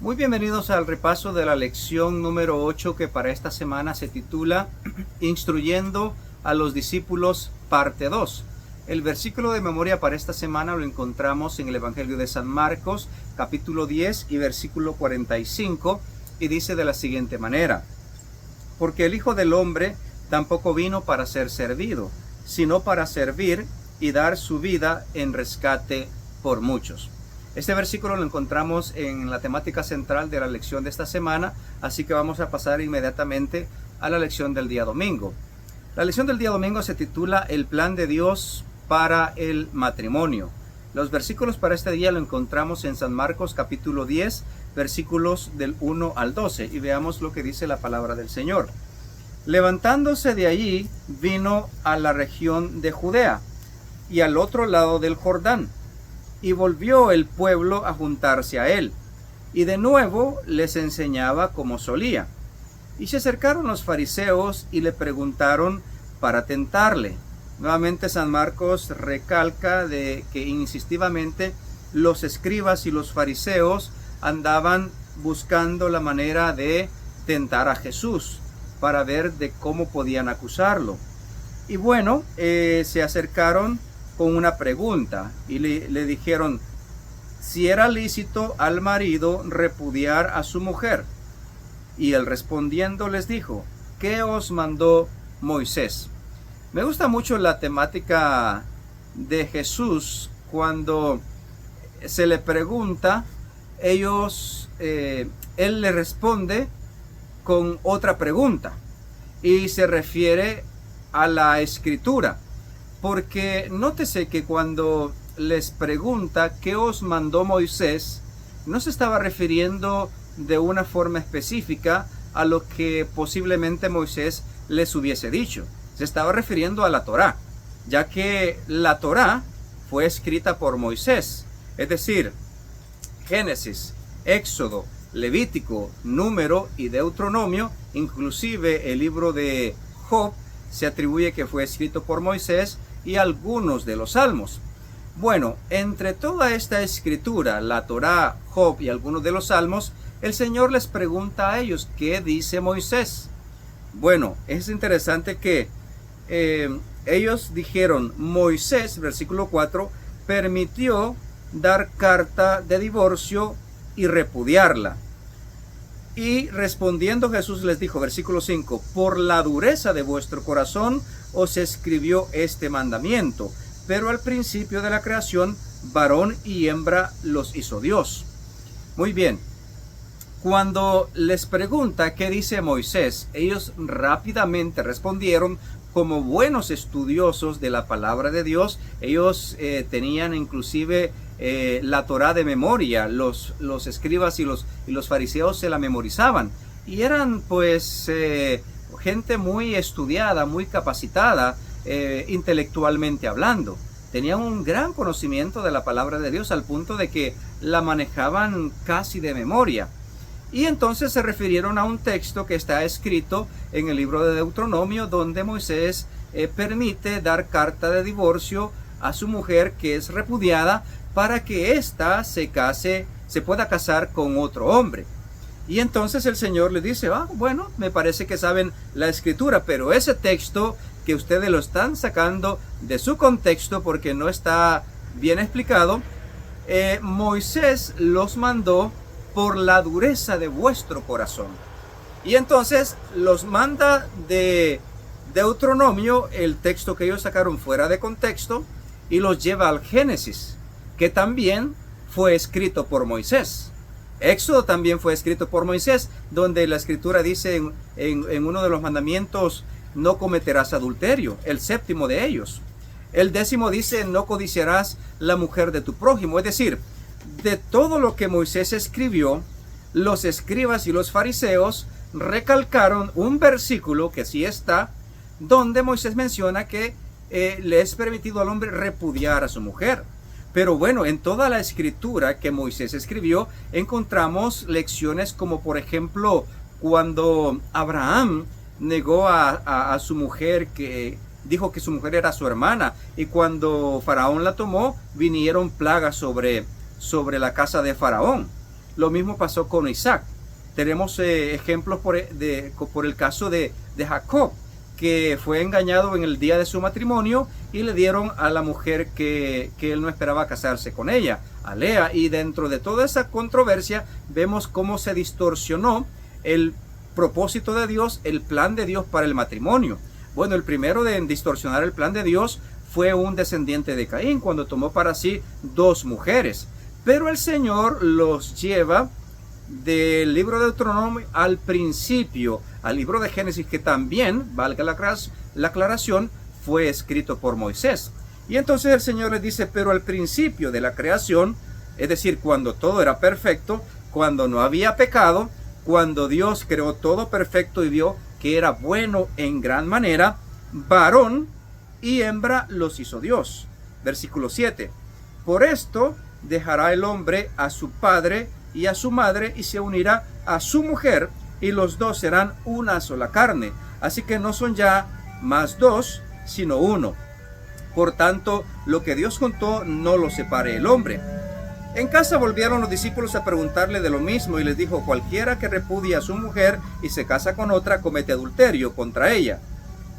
Muy bienvenidos al repaso de la lección número 8 que para esta semana se titula Instruyendo a los discípulos parte 2. El versículo de memoria para esta semana lo encontramos en el Evangelio de San Marcos, capítulo 10 y versículo 45, y dice de la siguiente manera: Porque el Hijo del Hombre tampoco vino para ser servido, sino para servir y dar su vida en rescate por muchos. Este versículo lo encontramos en la temática central de la lección de esta semana, así que vamos a pasar inmediatamente a la lección del día domingo. La lección del día domingo se titula El plan de Dios para el matrimonio. Los versículos para este día lo encontramos en San Marcos capítulo 10, versículos del 1 al 12, y veamos lo que dice la palabra del Señor. Levantándose de allí, vino a la región de Judea y al otro lado del Jordán, y volvió el pueblo a juntarse a él, y de nuevo les enseñaba como solía. Y se acercaron los fariseos y le preguntaron para tentarle. Nuevamente San Marcos recalca de que insistivamente los escribas y los fariseos andaban buscando la manera de tentar a Jesús para ver de cómo podían acusarlo. Y bueno, se acercaron con una pregunta y le dijeron si era lícito al marido repudiar a su mujer. Y él respondiendo les dijo: ¿qué os mandó Moisés? Me gusta mucho la temática de Jesús cuando se le pregunta, él le responde con otra pregunta y se refiere a la escritura. Porque nótese que cuando les pregunta qué os mandó Moisés, no se estaba refiriendo de una forma específica a lo que posiblemente Moisés les hubiese dicho. Se estaba refiriendo a la Torá, ya que la Torá fue escrita por Moisés. Es decir, Génesis, Éxodo, Levítico, Número y Deuteronomio, inclusive el libro de Job, se atribuye que fue escrito por Moisés, y algunos de los salmos. Bueno, entre toda esta escritura, la Torá, Job y algunos de los salmos, el Señor les pregunta a ellos, ¿qué dice Moisés? Bueno, es interesante que ellos dijeron, Moisés, versículo 4, permitió dar carta de divorcio y repudiarla. Y respondiendo Jesús les dijo, versículo 5, por la dureza de vuestro corazón os escribió este mandamiento, pero al principio de la creación, varón y hembra los hizo Dios. Muy bien, cuando les pregunta qué dice Moisés, ellos rápidamente respondieron como buenos estudiosos de la palabra de Dios. Ellos tenían inclusive la Torá de memoria. Los escribas y los fariseos se la memorizaban y eran pues gente muy estudiada, muy capacitada intelectualmente hablando. Tenían un gran conocimiento de la palabra de Dios al punto de que la manejaban casi de memoria. Y entonces se refirieron a un texto que está escrito en el libro de Deuteronomio, donde Moisés permite dar carta de divorcio a su mujer que es repudiada para que ésta se pueda casar con otro hombre. Y entonces el Señor le dice, bueno, me parece que saben la escritura, pero ese texto que ustedes lo están sacando de su contexto porque no está bien explicado, Moisés los mandó por la dureza de vuestro corazón. Y entonces los manda de Deuteronomio, el texto que ellos sacaron fuera de contexto, y los lleva al Génesis, que también fue escrito por Moisés. Éxodo también fue escrito por Moisés, donde la escritura dice en uno de los mandamientos, no cometerás adulterio, el séptimo de ellos. El 10º dice, no codiciarás la mujer de tu prójimo. Es decir, de todo lo que Moisés escribió, los escribas y los fariseos recalcaron un versículo que sí está, donde Moisés menciona que le es permitido al hombre repudiar a su mujer. Pero bueno, en toda la escritura que Moisés escribió, encontramos lecciones como por ejemplo, cuando Abraham negó a su mujer, que dijo que su mujer era su hermana, y cuando Faraón la tomó, vinieron plagas sobre la casa de Faraón. Lo mismo pasó con Isaac. Tenemos ejemplos por el caso de Jacob, que fue engañado en el día de su matrimonio y le dieron a la mujer que él no esperaba casarse con ella, a Lea. Y dentro de toda esa controversia vemos cómo se distorsionó el propósito de Dios, el plan de Dios para el matrimonio. Bueno, el primero en distorsionar el plan de Dios fue un descendiente de Caín, cuando tomó para sí 2 mujeres. Pero el Señor los lleva del libro de Deuteronomio al principio, al libro de Génesis, que también, valga la aclaración, fue escrito por Moisés. Y entonces el Señor les dice, pero al principio de la creación, es decir, cuando todo era perfecto, cuando no había pecado, cuando Dios creó todo perfecto y vio que era bueno en gran manera, varón y hembra los hizo Dios. Versículo 7. Por esto dejará el hombre a su padre y a su madre y se unirá a su mujer, y los 2 serán una sola carne. Así que no son ya más 2, sino 1. Por tanto, lo que Dios juntó no lo separe el hombre. En casa volvieron los discípulos a preguntarle de lo mismo, y les dijo, cualquiera que repudia a su mujer y se casa con otra comete adulterio contra ella.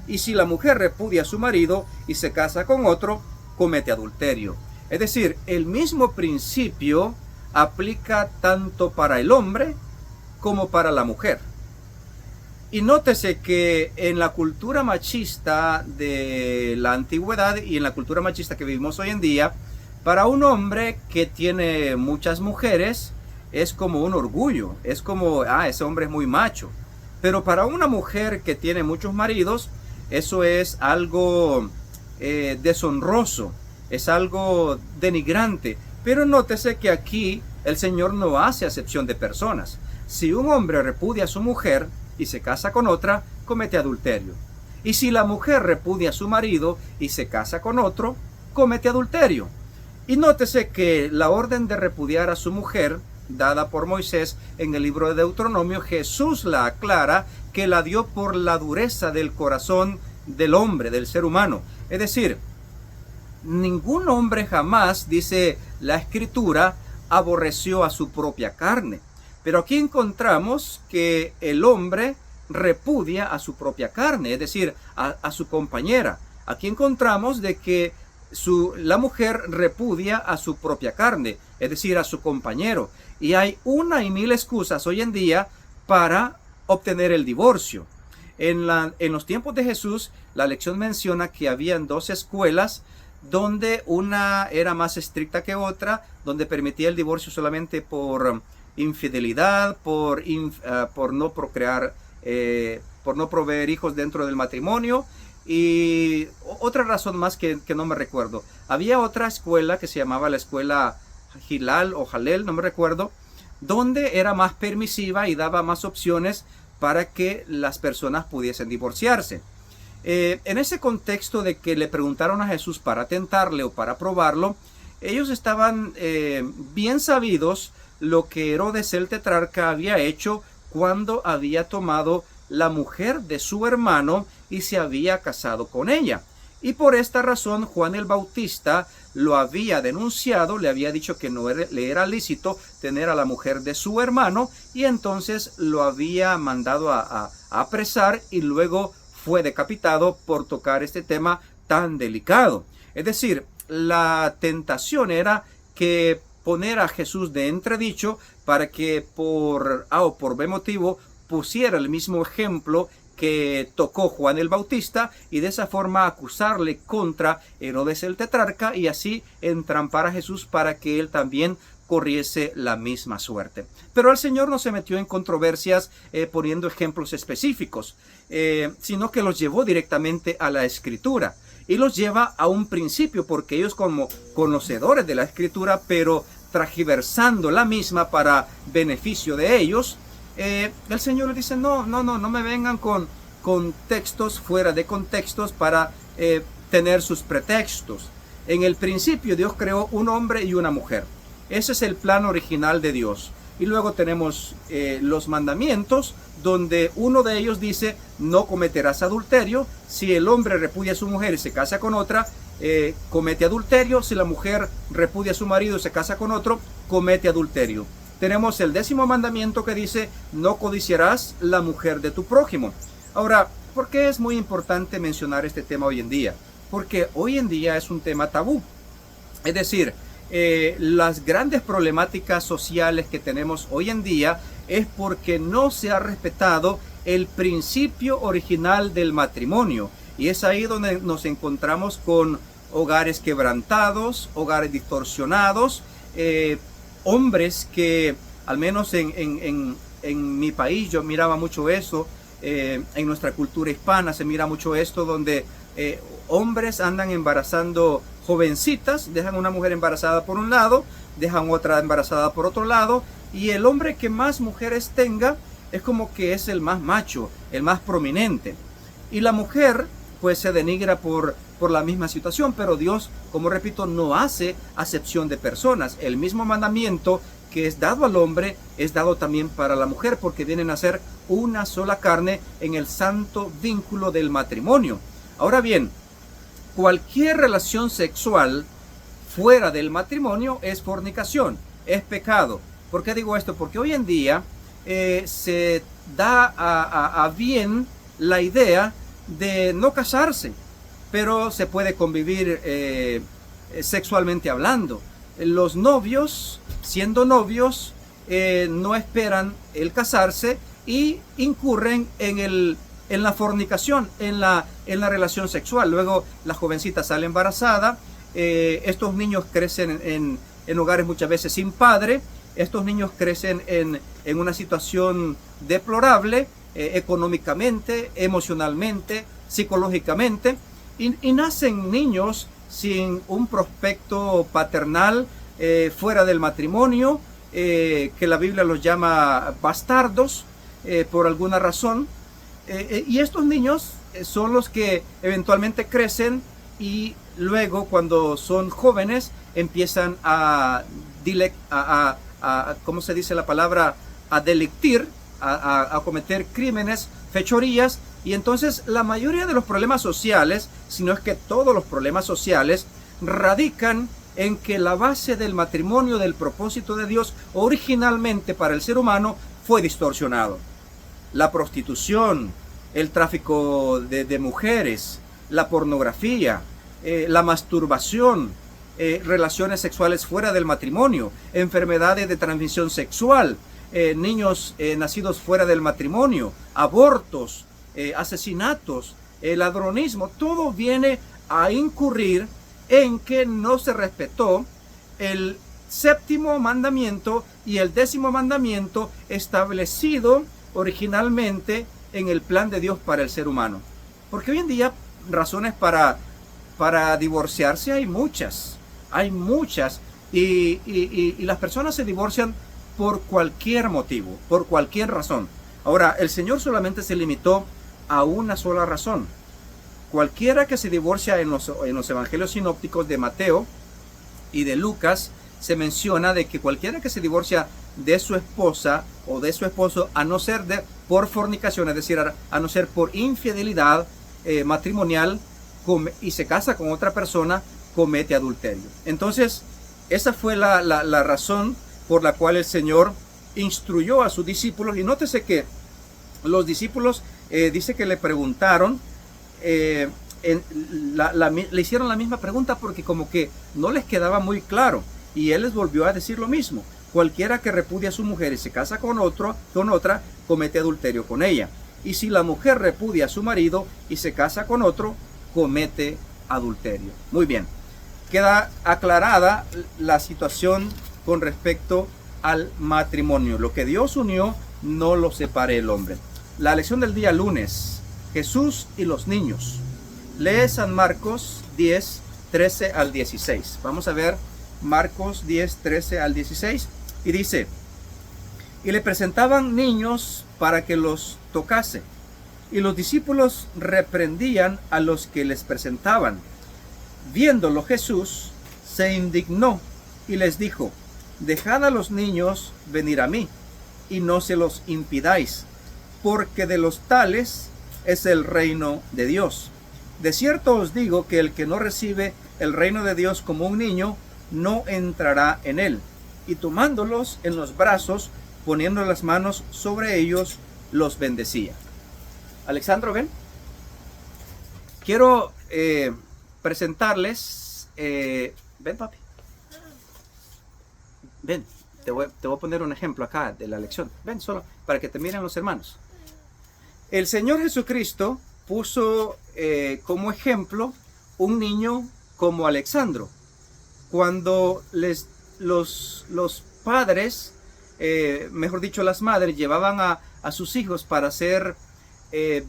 Y si la mujer repudia a su marido y se casa con otro, comete adulterio. Es decir, el mismo principio aplica tanto para el hombre como para la mujer. Y nótese que en la cultura machista de la antigüedad y en la cultura machista que vivimos hoy en día, para un hombre que tiene muchas mujeres es como un orgullo, es como, ese hombre es muy macho. Pero para una mujer que tiene muchos maridos, eso es algo deshonroso, es algo denigrante. Pero nótese que aquí el Señor no hace acepción de personas. Si un hombre repudia a su mujer y se casa con otra, comete adulterio. Y si la mujer repudia a su marido y se casa con otro, comete adulterio. Y nótese que la orden de repudiar a su mujer, dada por Moisés en el libro de Deuteronomio, Jesús la aclara que la dio por la dureza del corazón del hombre, del ser humano. Es decir, ningún hombre jamás, dice la Escritura, aborreció a su propia carne. Pero aquí encontramos que el hombre repudia a su propia carne, es decir, a su compañera. Aquí encontramos de que la mujer repudia a su propia carne, es decir, a su compañero. Y hay una y mil excusas hoy en día para obtener el divorcio. En los tiempos de Jesús, la lección menciona que habían 2 escuelas, donde una era más estricta que otra, donde permitía el divorcio solamente por infidelidad, por no procrear, por no proveer hijos dentro del matrimonio, y otra razón más que no me recuerdo. Había otra escuela que se llamaba la escuela Gilal o Jalel, no me recuerdo, donde era más permisiva y daba más opciones para que las personas pudiesen divorciarse. En ese contexto de que le preguntaron a Jesús para tentarle o para probarlo, ellos estaban bien sabidos lo que Herodes el tetrarca había hecho cuando había tomado la mujer de su hermano y se había casado con ella. Y por esta razón Juan el Bautista lo había denunciado, le había dicho que no le era lícito tener a la mujer de su hermano, y entonces lo había mandado a apresar, y luego fue decapitado por tocar este tema tan delicado. Es decir, la tentación era que poner a Jesús de entredicho para que por A o por B motivo pusiera el mismo ejemplo que tocó Juan el Bautista, y de esa forma acusarle contra Herodes el tetrarca y así entrampar a Jesús para que él también corriese la misma suerte. Pero el Señor no se metió en controversias poniendo ejemplos específicos, sino que los llevó directamente a la Escritura y los lleva a un principio, porque ellos, como conocedores de la Escritura, pero transgiversando la misma para beneficio de ellos, el Señor le dice, no me vengan con textos fuera de contextos para tener sus pretextos. En el principio Dios creó un hombre y una mujer. Ese es el plan original de Dios. Y luego tenemos los mandamientos, donde uno de ellos dice, no cometerás adulterio. Si el hombre repudia a su mujer y se casa con otra, comete adulterio. Si la mujer repudia a su marido y se casa con otro, comete adulterio. tenemos el 10º mandamiento que dice, no codiciarás la mujer de tu prójimo. Ahora, ¿por qué es muy importante mencionar este tema hoy en día? Porque hoy en día es un tema tabú. Es decir, las grandes problemáticas sociales que tenemos hoy en día es porque no se ha respetado el principio original del matrimonio. Y es ahí donde nos encontramos con hogares quebrantados, hogares distorsionados, hombres que, al menos en mi país, yo miraba mucho eso, en nuestra cultura hispana se mira mucho esto, donde hombres andan embarazando jovencitas, dejan una mujer embarazada por un lado, dejan otra embarazada por otro lado, y el hombre que más mujeres tenga es como que es el más macho, el más prominente. Y la mujer pues se denigra por la misma situación, pero Dios, como repito, no hace acepción de personas. El mismo mandamiento que es dado al hombre es dado también para la mujer, porque vienen a ser una sola carne en el santo vínculo del matrimonio. Ahora bien, cualquier relación sexual fuera del matrimonio es fornicación, es pecado. ¿Por qué digo esto? Porque hoy en día se da a bien la idea de no casarse, pero se puede convivir sexualmente hablando. Los novios, siendo novios, no esperan el casarse y incurren en la fornicación, en la relación sexual. Luego la jovencita sale embarazada, estos niños crecen en hogares muchas veces sin padre, estos niños crecen en una situación deplorable, económicamente, emocionalmente, psicológicamente, y nacen niños sin un prospecto paternal fuera del matrimonio, que la Biblia los llama bastardos por alguna razón, y estos niños son los que eventualmente crecen y luego, cuando son jóvenes, empiezan ¿cómo se dice la palabra? A delictir, a cometer crímenes, fechorías. Y entonces la mayoría de los problemas sociales, si no es que todos los problemas sociales, radican en que la base del matrimonio, del propósito de Dios originalmente para el ser humano, fue distorsionado. La prostitución, el tráfico de mujeres, la pornografía, la masturbación, relaciones sexuales fuera del matrimonio, enfermedades de transmisión sexual, niños nacidos fuera del matrimonio, abortos, asesinatos, ladronismo, todo viene a incurrir en que no se respetó el 7º mandamiento y el 10º mandamiento establecido originalmente en el plan de Dios para el ser humano. Porque hoy en día razones para divorciarse hay muchas, y las personas se divorcian por cualquier motivo, por cualquier razón. Ahora, el Señor solamente se limitó a una sola razón. Cualquiera que se divorcia en los evangelios sinópticos de Mateo y de Lucas, se menciona de que cualquiera que se divorcia de su esposa o de su esposo, a no ser por fornicación, es decir, a no ser por infidelidad matrimonial, y se casa con otra persona, comete adulterio. Entonces, esa fue la razón por la cual el Señor instruyó a sus discípulos. Y nótese que los discípulos dice que le preguntaron, le hicieron la misma pregunta porque como que no les quedaba muy claro, y él les volvió a decir lo mismo: cualquiera que repudia a su mujer y se casa con otra, comete adulterio con ella. Y si la mujer repudia a su marido y se casa con otro, comete adulterio. Muy bien, queda aclarada la situación con respecto al matrimonio. Lo que Dios unió, no lo separe el hombre. La lección del día lunes: Jesús y los niños. Lee San Marcos 10, 13 al 16. Vamos a ver Marcos 10, 13 al 16. Y dice: y le presentaban niños para que los tocase. Y los discípulos reprendían a los que les presentaban. Viéndolo Jesús, se indignó y les dijo: dejad a los niños venir a mí, y no se los impidáis, porque de los tales es el reino de Dios. De cierto os digo que el que no recibe el reino de Dios como un niño, no entrará en él. y tomándolos en los brazos, poniendo las manos sobre ellos, los bendecía. Alexandro, ven. Quiero presentarles, ven papi, ven, te voy a poner un ejemplo acá de la lección, ven solo para que te miren los hermanos. El Señor Jesucristo puso como ejemplo un niño como Alexandro. Cuando los padres, mejor dicho las madres, llevaban a sus hijos para ser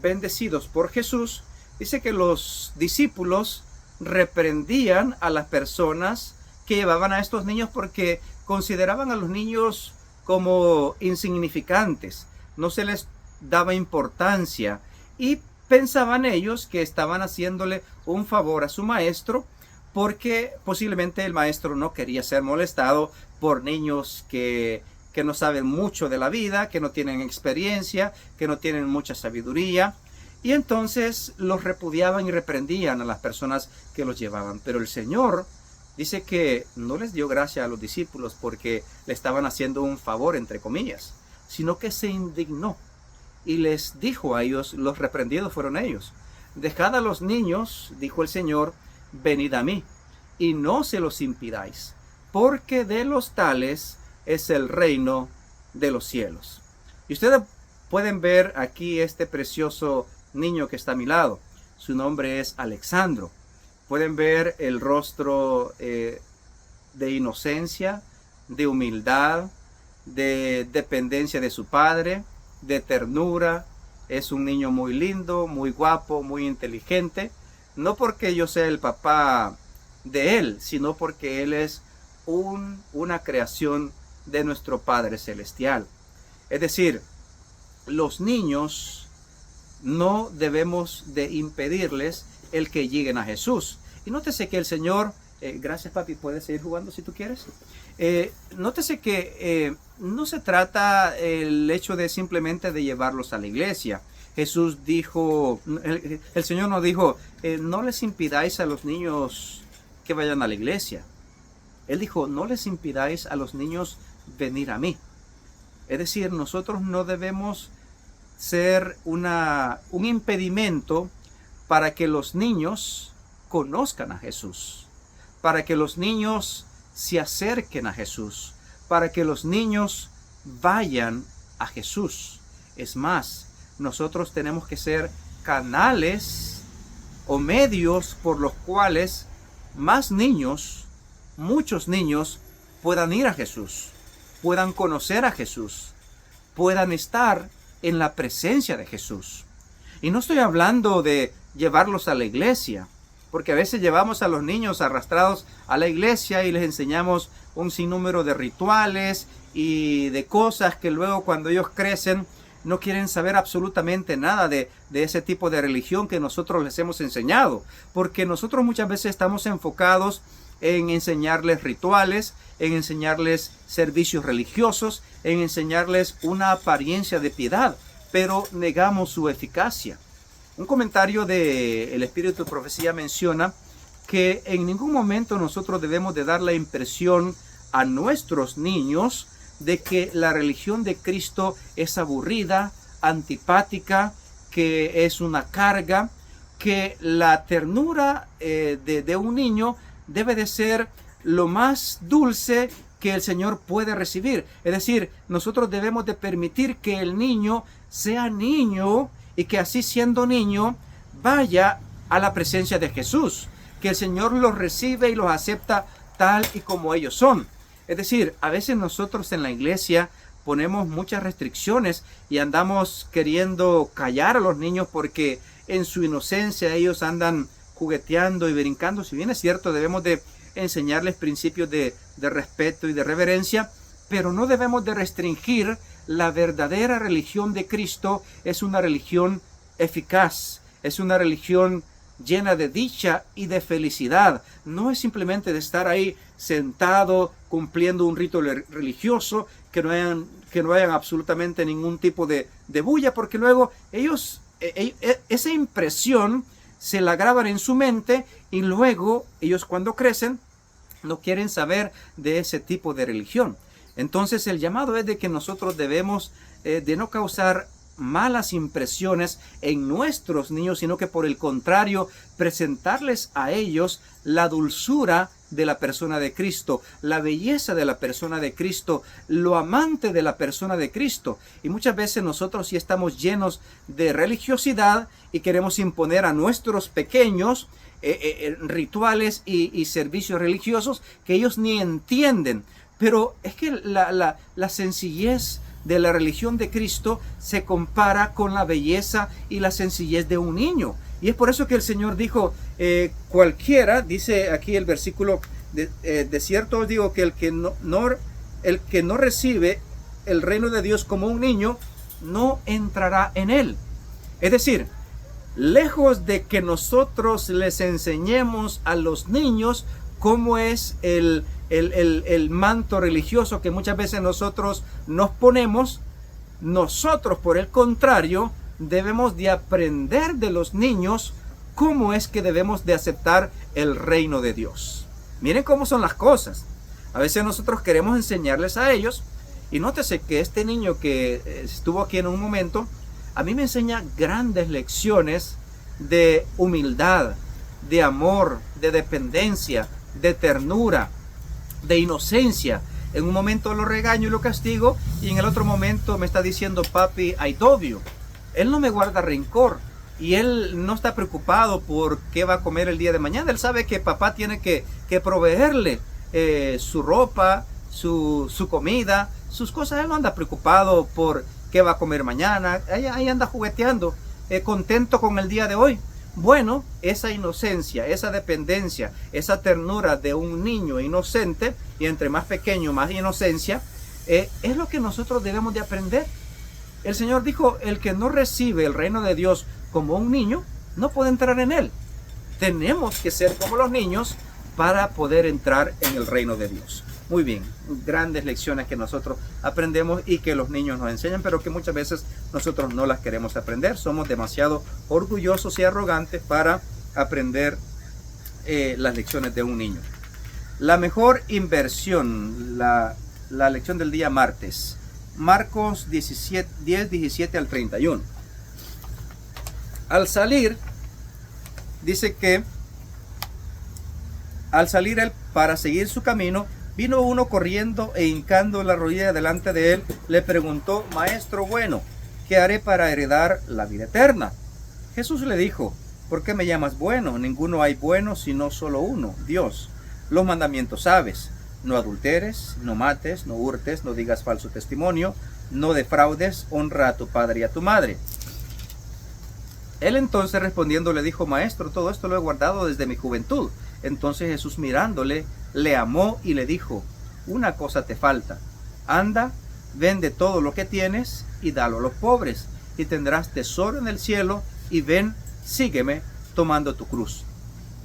bendecidos por Jesús, dice que los discípulos reprendían a las personas que llevaban a estos niños porque consideraban a los niños como insignificantes, no se les daba importancia y pensaban ellos que estaban haciéndole un favor a su maestro porque posiblemente el maestro no quería ser molestado por niños que no saben mucho de la vida, que no tienen experiencia, que no tienen mucha sabiduría. Y entonces los repudiaban y reprendían a las personas que los llevaban. Pero el Señor dice que no les dio gracia a los discípulos porque le estaban haciendo un favor, entre comillas, sino que se indignó y les dijo a ellos, los reprendidos fueron ellos. Dejad a los niños, dijo el Señor, venid a mí, y no se los impidáis, porque de los tales es el reino de los cielos. Y ustedes pueden ver aquí este precioso niño que está a mi lado. Su nombre es Alexandro. Pueden ver el rostro de inocencia, de humildad, de dependencia de su padre, de ternura. Es un niño muy lindo, muy guapo, muy inteligente. No porque yo sea el papá de él, sino porque él es una creación de nuestro Padre Celestial. Es decir, los niños no debemos de impedirles el que lleguen a Jesús. Y nótese que el Señor, gracias papi, puedes seguir jugando si tú quieres. Nótese que no se trata el hecho de simplemente de llevarlos a la iglesia. Jesús dijo, el Señor nos dijo, no les impidáis a los niños que vayan a la iglesia. Él dijo, no les impidáis a los niños venir a mí. Es decir, nosotros no debemos ser un impedimento para que los niños conozcan a Jesús, para que los niños se acerquen a Jesús, para que los niños vayan a Jesús. Es más, nosotros tenemos que ser canales o medios por los cuales más niños, muchos niños, puedan ir a Jesús, puedan conocer a Jesús, puedan estar en la presencia de Jesús. Y no estoy hablando de llevarlos a la iglesia, porque a veces llevamos a los niños arrastrados a la iglesia y les enseñamos un sinnúmero de rituales y de cosas que luego cuando ellos crecen no quieren saber absolutamente nada de ese tipo de religión que nosotros les hemos enseñado, porque nosotros muchas veces estamos enfocados en enseñarles rituales, en enseñarles servicios religiosos, en enseñarles una apariencia de piedad, pero negamos su eficacia. Un comentario del Espíritu de Profecía menciona que en ningún momento nosotros debemos de dar la impresión a nuestros niños de que la religión de Cristo es aburrida, antipática, que es una carga, que la ternura de un niño debe de ser lo más dulce que el Señor puede recibir. Es decir, nosotros debemos de permitir que el niño sea niño y que así siendo niño vaya a la presencia de Jesús, que el Señor los recibe y los acepta tal y como ellos son. Es decir, a veces nosotros en la iglesia ponemos muchas restricciones y andamos queriendo callar a los niños porque en su inocencia ellos andan jugueteando y brincando. Si bien es cierto, debemos de enseñarles principios de respeto y de reverencia, pero no debemos de restringir. La verdadera religión de Cristo es una religión eficaz, es una religión llena de dicha y de felicidad. No es simplemente de estar ahí sentado cumpliendo un rito religioso, que no hayan absolutamente ningún tipo de bulla, porque luego ellos, esa impresión se la graban en su mente y luego ellos cuando crecen no quieren saber de ese tipo de religión. Entonces el llamado es de que nosotros debemos de no causar malas impresiones en nuestros niños, sino que por el contrario, presentarles a ellos la dulzura de la persona de Cristo, la belleza de la persona de Cristo, lo amante de la persona de Cristo. Y muchas veces nosotros sí estamos llenos de religiosidad y queremos imponer a nuestros pequeños rituales y servicios religiosos que ellos ni entienden. Pero es que la sencillez de la religión de Cristo se compara con la belleza y la sencillez de un niño. Y es por eso que el Señor dijo, cualquiera, dice aquí el versículo, de cierto os digo que el que no recibe el reino de Dios como un niño, no entrará en él. Es decir, lejos de que nosotros les enseñemos a los niños cómo es el manto religioso que muchas veces nosotros nos ponemos, nosotros por el contrario debemos de aprender de los niños cómo es que debemos de aceptar el reino de Dios. Miren cómo son las cosas. A veces nosotros queremos enseñarles a ellos, y nótese que este niño que estuvo aquí en un momento, a mí me enseña grandes lecciones de humildad, de amor, de dependencia, de ternura, de inocencia. En un momento lo regaño y lo castigo, y en el otro momento me está diciendo, papi, I love you. Él no me guarda rencor, y él no está preocupado por qué va a comer el día de mañana. Él sabe que papá tiene que proveerle su ropa, su comida, sus cosas. Él no anda preocupado por qué va a comer mañana. Ahí anda jugueteando, contento con el día de hoy. Bueno, esa inocencia, esa dependencia, esa ternura de un niño inocente, y entre más pequeño, más inocencia, es lo que nosotros debemos de aprender. El Señor dijo, el que no recibe el reino de Dios como un niño, no puede entrar en él. Tenemos que ser como los niños para poder entrar en el reino de Dios. Muy bien, grandes lecciones que nosotros aprendemos y que los niños nos enseñan, pero que muchas veces nosotros no las queremos aprender. Somos demasiado orgullosos y arrogantes para aprender las lecciones de un niño. La mejor inversión, la lección del día martes. Marcos 10, 17 al 31. Al salir, dice que al salir él para seguir su camino, vino uno corriendo e hincando la rodilla delante de él, le preguntó, maestro bueno, ¿qué haré para heredar la vida eterna? Jesús le dijo, ¿por qué me llamas bueno? Ninguno hay bueno sino solo uno, Dios. Los mandamientos sabes, no adulteres, no mates, no hurtes, no digas falso testimonio, no defraudes, honra a tu padre y a tu madre. Él entonces respondiendo le dijo, maestro, todo esto lo he guardado desde mi juventud. Entonces Jesús mirándole, le amó y le dijo, una cosa te falta, anda, vende todo lo que tienes y dalo a los pobres, y tendrás tesoro en el cielo, y ven, sígueme, tomando tu cruz.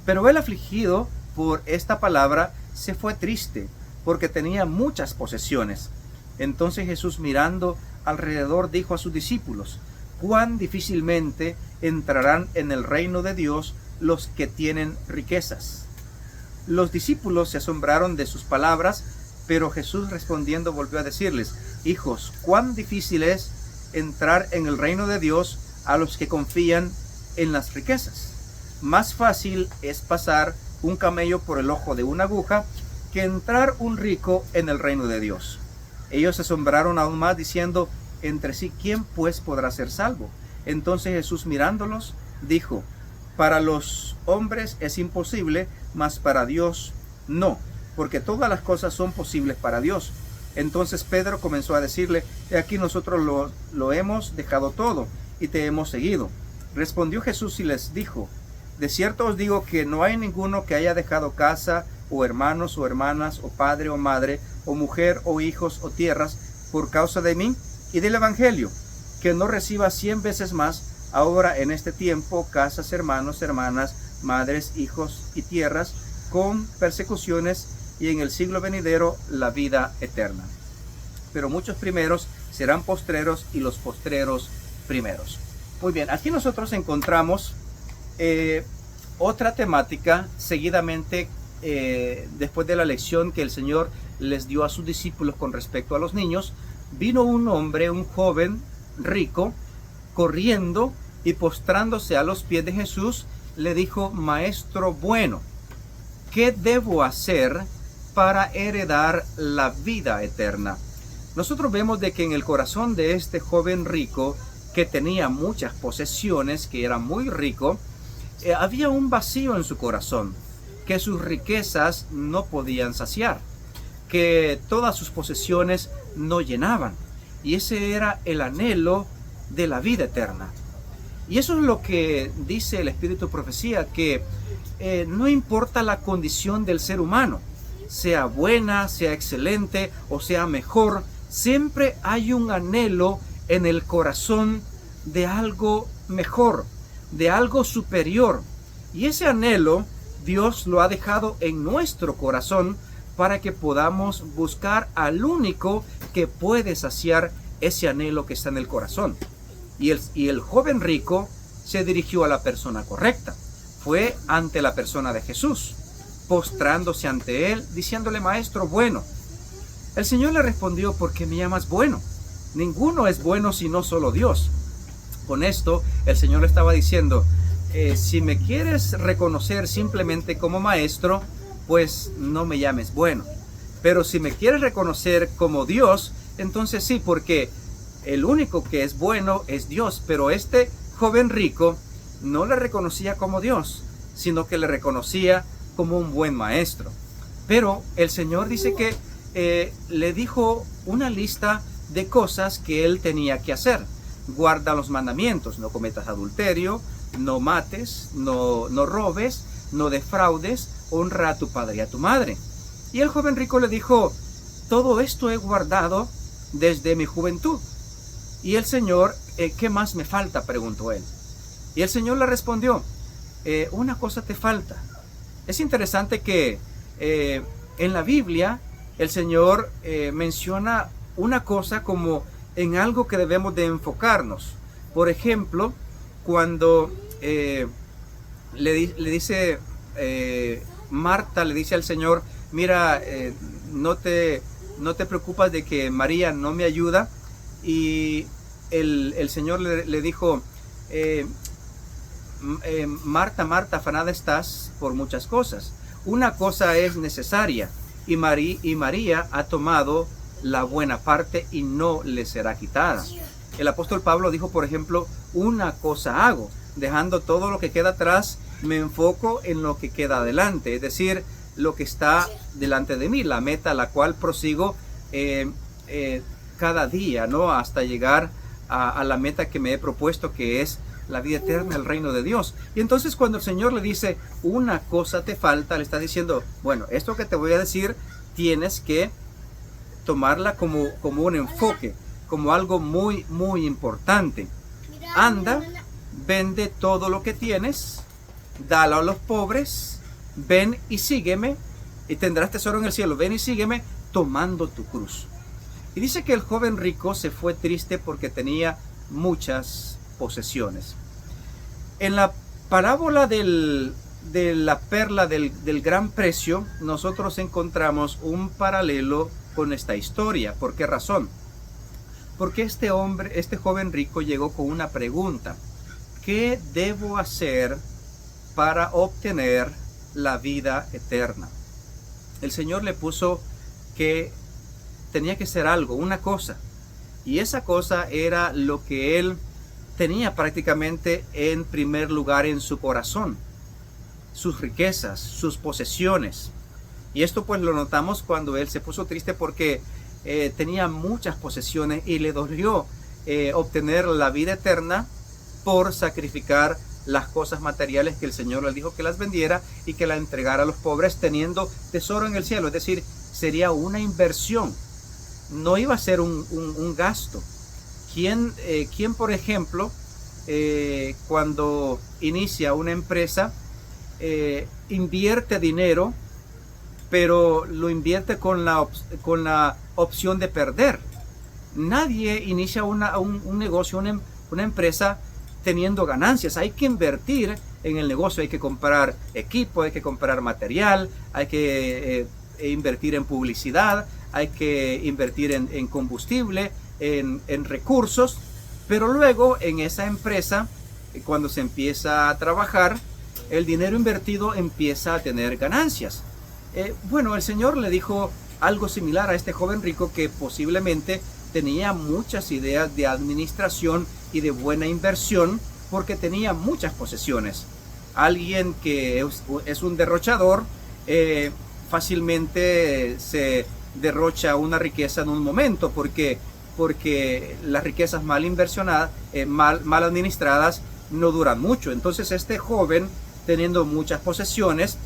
Pero él, afligido por esta palabra, se fue triste, porque tenía muchas posesiones. Entonces Jesús, mirando alrededor, dijo a sus discípulos, cuán difícilmente entrarán en el reino de Dios los que tienen riquezas. Los discípulos se asombraron de sus palabras, pero Jesús respondiendo volvió a decirles, hijos, cuán difícil es entrar en el reino de Dios a los que confían en las riquezas. Más fácil es pasar un camello por el ojo de una aguja que entrar un rico en el reino de Dios. Ellos se asombraron aún más diciendo entre sí, ¿quién pues podrá ser salvo? Entonces Jesús mirándolos dijo, para los hombres es imposible, mas para Dios no, porque todas las cosas son posibles para Dios. Entonces Pedro comenzó a decirle, he aquí nosotros lo hemos dejado todo y te hemos seguido. Respondió Jesús y les dijo, de cierto os digo que no hay ninguno que haya dejado casa, o hermanos, o hermanas, o padre, o madre, o mujer, o hijos, o tierras, por causa de mí y del evangelio, que no reciba 100 veces más ahora en este tiempo casas, hermanos, hermanas, madres, hijos y tierras, con persecuciones, y en el siglo venidero la vida eterna. Pero muchos primeros serán postreros, y los postreros primeros. Muy bien, aquí nosotros encontramos otra temática seguidamente después de la lección que el Señor les dio a sus discípulos con respecto a los niños, vino un hombre, un joven rico, corriendo y postrándose a los pies de Jesús, le dijo: Maestro bueno, ¿qué debo hacer para heredar la vida eterna? Nosotros vemos de que en el corazón de este joven rico, que tenía muchas posesiones, que era muy rico, había un vacío en su corazón, que sus riquezas no podían saciar, que todas sus posesiones no llenaban. Y ese era el anhelo de la vida eterna. Y eso es lo que dice el Espíritu de Profecía, que no importa la condición del ser humano, sea buena, sea excelente o sea mejor, siempre hay un anhelo en el corazón de algo mejor, de algo superior. Y ese anhelo Dios lo ha dejado en nuestro corazón para que podamos buscar al único que puede saciar ese anhelo que está en el corazón. Y el joven rico se dirigió a la persona correcta. Fue ante la persona de Jesús, postrándose ante él, diciéndole: Maestro bueno. El Señor le respondió: ¿por qué me llamas bueno? Ninguno es bueno sino solo Dios. Con esto el Señor le estaba diciendo: si me quieres reconocer simplemente como maestro, pues no me llames bueno. Pero si me quieres reconocer como Dios, entonces sí, porque el único que es bueno es Dios. Pero este joven rico no le reconocía como Dios, sino que le reconocía como un buen maestro. Pero el Señor dice que le dijo una lista de cosas que él tenía que hacer. Guarda los mandamientos: no cometas adulterio, no mates, no robes, no defraudes, honra a tu padre y a tu madre. Y el joven rico le dijo: todo esto he guardado desde mi juventud. Y el Señor: ¿qué más me falta?, preguntó él. Y el Señor le respondió: una cosa te falta. Es interesante que en la Biblia el Señor menciona una cosa como en algo que debemos de enfocarnos. Por ejemplo, cuando le dice Marta, le dice al Señor: mira, no te preocupas de que María no me ayuda. Y el Señor le dijo: Marta, Marta, afanada estás por muchas cosas. Una cosa es necesaria, y María ha tomado la buena parte y no le será quitada. El apóstol Pablo dijo, por ejemplo: una cosa hago, dejando todo lo que queda atrás, me enfoco en lo que queda adelante, es decir, lo que está delante de mí, la meta a la cual prosigo cada día, ¿no?, hasta llegar a la meta que me he propuesto, que es la vida eterna, el reino de Dios. Y entonces cuando el Señor le dice: una cosa te falta, le está diciendo: bueno, esto que te voy a decir tienes que tomarla como un enfoque, como algo muy, muy importante. Anda, vende todo lo que tienes, dalo a los pobres, ven y sígueme, y tendrás tesoro en el cielo. Ven y sígueme tomando tu cruz. Y dice que el joven rico se fue triste porque tenía muchas posesiones. En la parábola de la perla del gran precio, nosotros encontramos un paralelo con esta historia. ¿Por qué razón? Porque este joven rico llegó con una pregunta: ¿qué debo hacer para obtener la vida eterna? El Señor le puso que tenía que ser algo, una cosa, y esa cosa era lo que él tenía prácticamente en primer lugar en su corazón: sus riquezas, sus posesiones. Y esto pues lo notamos cuando él se puso triste porque tenía muchas posesiones y le dolió obtener la vida eterna por sacrificar las cosas materiales que el Señor le dijo que las vendiera y que la entregara a los pobres, teniendo tesoro en el cielo. Es decir, sería una inversión, no iba a ser un gasto. ¿Quién, por ejemplo, cuando inicia una empresa, invierte dinero, pero lo invierte con la opción de perder? Nadie inicia un negocio, una empresa, teniendo ganancias. Hay que invertir en el negocio hay que comprar equipo, hay que comprar material, hay que invertir en publicidad, hay que invertir en combustible, en recursos, pero luego en esa empresa, cuando se empieza a trabajar, el dinero invertido empieza a tener ganancias. Bueno, el Señor le dijo algo similar a este joven rico que posiblemente tenía muchas ideas de administración y de buena inversión porque tenía muchas posesiones. Alguien que es un derrochador fácilmente se derrocha una riqueza en un momento porque las riquezas mal inversionadas, mal administradas, no duran mucho. Entonces este joven, teniendo muchas posesiones,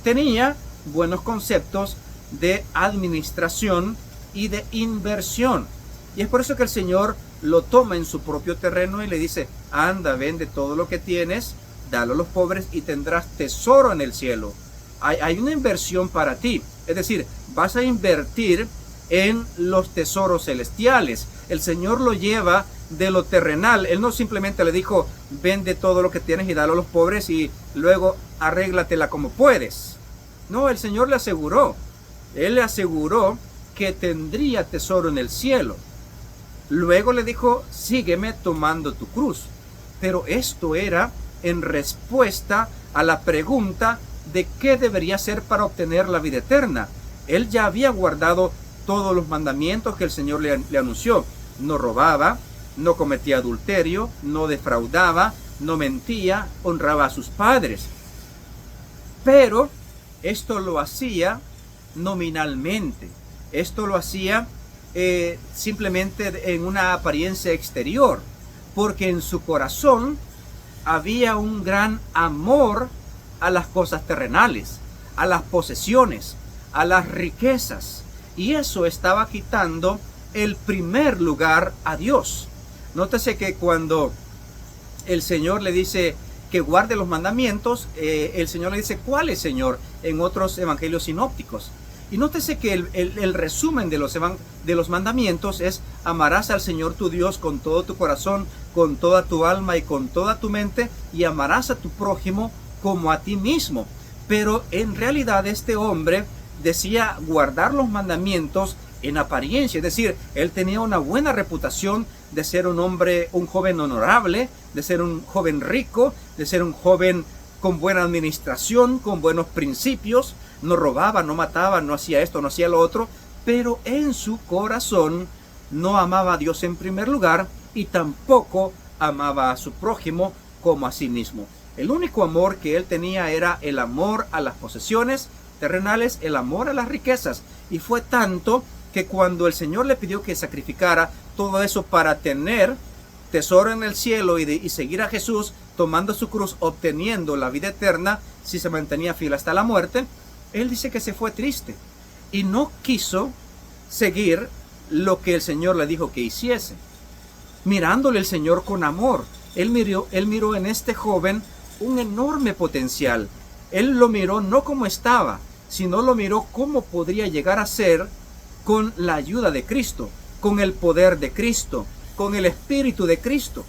tenía buenos conceptos de administración y de inversión. Y es por eso que el Señor lo toma en su propio terreno y le dice: anda, vende todo lo que tienes, dalo a los pobres y tendrás tesoro en el cielo. Hay una inversión para ti. Es decir, vas a invertir en los tesoros celestiales. El Señor lo lleva de lo terrenal. Él no simplemente le dijo: vende todo lo que tienes y dalo a los pobres y luego arréglatela como puedes. No, el Señor le aseguró. Él le aseguró que tendría tesoro en el cielo. Luego le dijo: sígueme tomando tu cruz. Pero esto era en respuesta a la pregunta de qué debería hacer para obtener la vida eterna. Él ya había guardado todos los mandamientos que el Señor le anunció. No robaba, no cometía adulterio, no defraudaba, no mentía, honraba a sus padres. Pero esto lo hacía nominalmente. Esto lo hacía simplemente en una apariencia exterior, porque en su corazón había un gran amor a las cosas terrenales, a las posesiones, a las riquezas, y eso estaba quitando el primer lugar a Dios. Nótese que cuando el Señor le dice que guarde los mandamientos, el Señor le dice: ¿cuáles, Señor?, en otros evangelios sinópticos. Y nótese que el resumen de los mandamientos es: amarás al Señor tu Dios con todo tu corazón, con toda tu alma y con toda tu mente, y amarás a tu prójimo como a ti mismo. Pero en realidad este hombre decía guardar los mandamientos en apariencia, es decir, él tenía una buena reputación de ser un hombre, un joven honorable, de ser un joven rico, de ser un joven con buena administración, con buenos principios, no robaba, no mataba, no hacía esto, no hacía lo otro, pero en su corazón no amaba a Dios en primer lugar y tampoco amaba a su prójimo como a sí mismo. El único amor que él tenía era el amor a las posesiones terrenales, el amor a las riquezas, y fue tanto que cuando el Señor le pidió que sacrificara todo eso para tener tesoro en el cielo y seguir a Jesús, tomando su cruz, obteniendo la vida eterna, si se mantenía fiel hasta la muerte, él dice que se fue triste y no quiso seguir lo que el Señor le dijo que hiciese. Mirándole el Señor con amor, él miró en este joven un enorme potencial. Él lo miró no como estaba, sino lo miró cómo podría llegar a ser con la ayuda de Cristo, con el poder de Cristo, con el Espíritu de Cristo.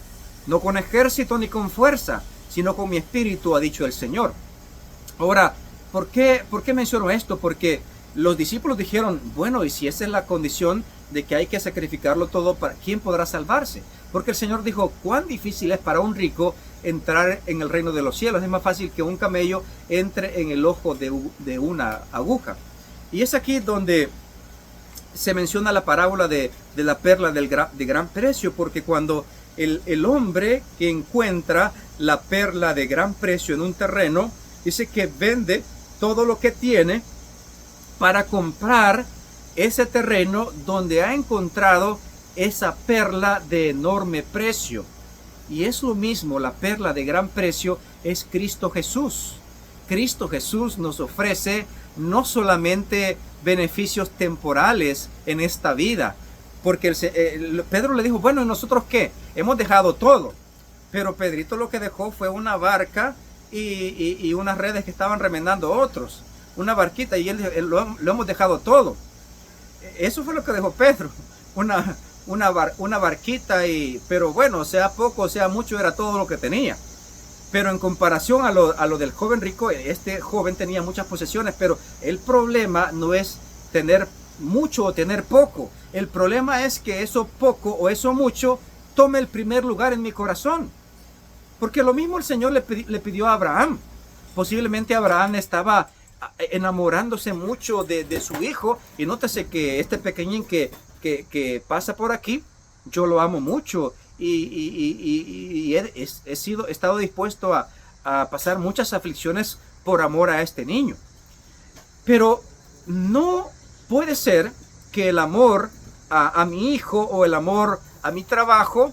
No con ejército ni con fuerza, sino con mi espíritu, ha dicho el Señor. Ahora, ¿por qué menciono esto? Porque los discípulos dijeron: bueno, y si esa es la condición de que hay que sacrificarlo todo, ¿quién podrá salvarse? Porque el Señor dijo: cuán difícil es para un rico entrar en el reino de los cielos. Es más fácil que un camello entre en el ojo de una aguja. Y es aquí donde se menciona la parábola de la perla de gran precio, porque cuando el hombre que encuentra la perla de gran precio en un terreno, dice que vende todo lo que tiene para comprar ese terreno donde ha encontrado esa perla de enorme precio. Y es lo mismo, la perla de gran precio es Cristo Jesús. Cristo Jesús nos ofrece no solamente beneficios temporales en esta vida, porque Pedro le dijo: bueno, ¿y nosotros qué? Hemos dejado todo. Pero Pedrito lo que dejó fue una barca y unas redes que estaban remendando otros, una barquita, y él lo hemos dejado todo. Eso fue lo que dejó Pedro, una barquita, pero bueno, sea poco, sea mucho, era todo lo que tenía. Pero en comparación a lo del joven rico, este joven tenía muchas posesiones, pero el problema no es tener mucho o tener poco. El problema es que eso poco o eso mucho tome el primer lugar en mi corazón. Porque lo mismo el Señor le pidió a Abraham. Posiblemente Abraham estaba enamorándose mucho de su hijo. Y nótese que este pequeñín que pasa por aquí, yo lo amo mucho. Y he estado dispuesto a pasar muchas aflicciones por amor a este niño. Pero no puede ser que el amor a mi hijo o el amor a mi trabajo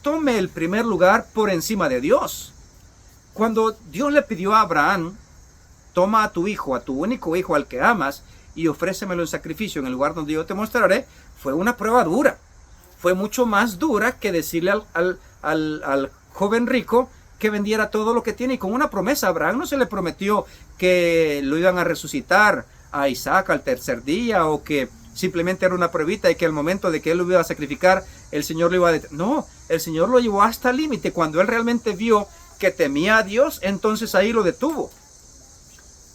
tome el primer lugar por encima de Dios. Cuando Dios le pidió a Abraham, toma a tu hijo, a tu único hijo al que amas, y ofrécemelo en sacrificio en el lugar donde yo te mostraré, fue una prueba dura. Fue mucho más dura que decirle al joven rico que vendiera todo lo que tiene, y con una promesa. Abraham no se le prometió que lo iban a resucitar a Isaac al tercer día, o que simplemente era una pruebita y que al momento de que él lo iba a sacrificar, el Señor lo iba a detener. No, el Señor lo llevó hasta el límite. Cuando él realmente vio que temía a Dios, entonces ahí lo detuvo.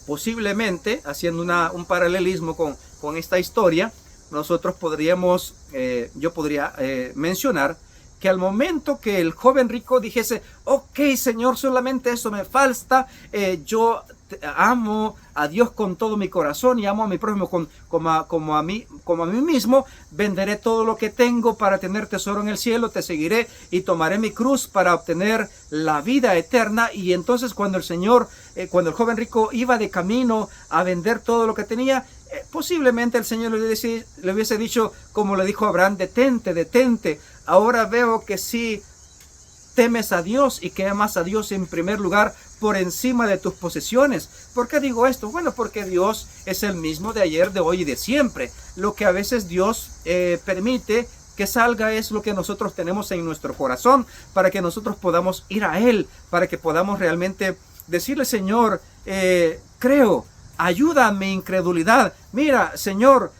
Posiblemente, haciendo un paralelismo con esta historia, nosotros podríamos, yo podría mencionar que al momento que el joven rico dijese, ok, Señor, solamente eso me falta, yo amo a Dios con todo mi corazón y amo a mi prójimo como a mí mismo, venderé todo lo que tengo para tener tesoro en el cielo, te seguiré y tomaré mi cruz para obtener la vida eterna. Y entonces cuando el joven rico iba de camino a vender todo lo que tenía, posiblemente el Señor le hubiese dicho, como le dijo a Abraham, detente, ahora veo que sí temes a Dios y que amas a Dios en primer lugar por encima de tus posesiones. ¿Por qué digo esto? Bueno, porque Dios es el mismo de ayer, de hoy y de siempre. Lo que a veces Dios permite que salga es lo que nosotros tenemos en nuestro corazón, para que nosotros podamos ir a Él, para que podamos realmente decirle, Señor, creo, ayuda a mi incredulidad. Mira, Señor,